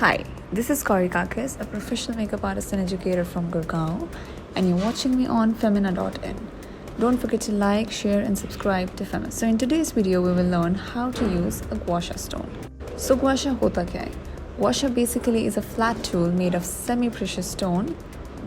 Hi, this is Gauri Kakas, a professional makeup artist and educator from Gurgaon, and you're watching me on Femina.in. Don't forget to like, share, and subscribe to Femina. So in today's video, we will learn how to use a Gua Sha stone. So Gua Sha hota kya hai? Gua Sha basically is a flat tool made of semi-precious stone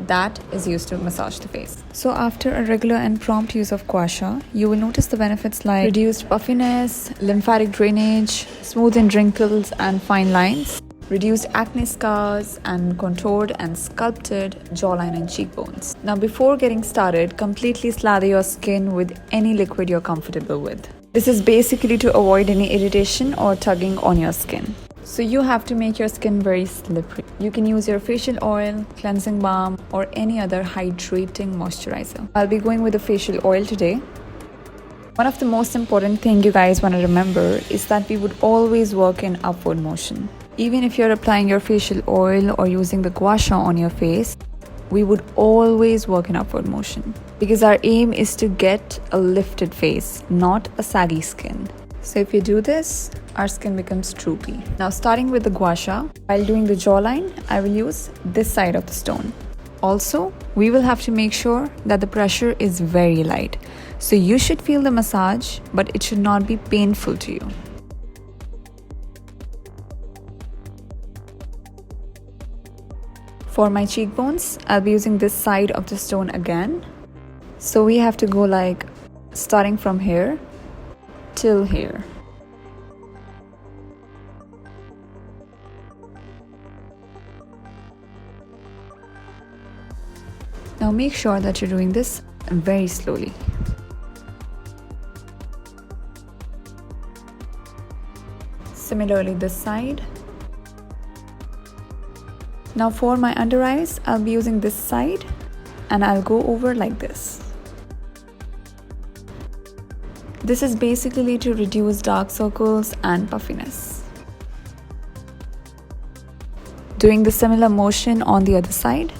that is used to massage the face. So after a regular and prompt use of Gua Sha, you will notice the benefits like reduced puffiness, lymphatic drainage, smoothened wrinkles and fine lines, reduced acne scars, and contoured and sculpted jawline and cheekbones. Now before getting started, completely slather your skin with any liquid you're comfortable with. This is basically to avoid any irritation or tugging on your skin. So you have to make your skin very slippery. You can use your facial oil, cleansing balm, or any other hydrating moisturizer. I'll be going with the facial oil today. One of the most important thing you guys want to remember is that we would always work in upward motion. Even if you're applying your facial oil or using the Gua Sha on your face, we would always work in upward motion. Because our aim is to get a lifted face, not a saggy skin. So if you do this, our skin becomes droopy. Now starting with the Gua Sha, while doing the jawline, I will use this side of the stone. Also, we will have to make sure that the pressure is very light. So you should feel the massage, but it should not be painful to you. For my cheekbones, I'll be using this side of the stone again. So we have to go like starting from here till here. Now make sure that you're doing this very slowly. Similarly this side. Now for my under eyes, I'll be using this side and I'll go over like this. This is basically to reduce dark circles and puffiness. Doing the similar motion on the other side.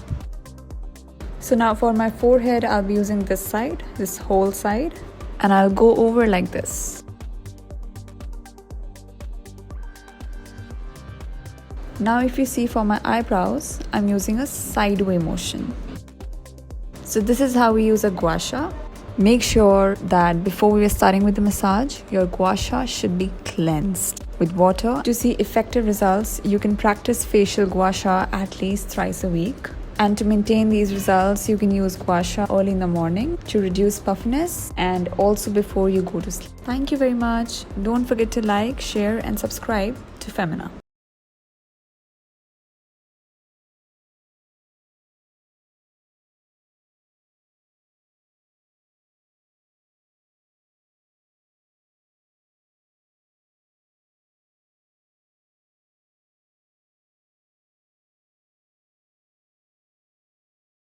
So now for my forehead, I'll be using this side, this whole side, and I'll go over like this. Now if you see for my eyebrows, I'm using a sideway motion. So this is how we use a Gua Sha. Make sure that before we are starting with the massage, your Gua Sha should be cleansed with water. To see effective results, you can practice facial Gua Sha at least thrice a week. And to maintain these results, you can use Gua Sha early in the morning to reduce puffiness and also before you go to sleep. Thank you very much. Don't forget to like, share, and subscribe to Femina.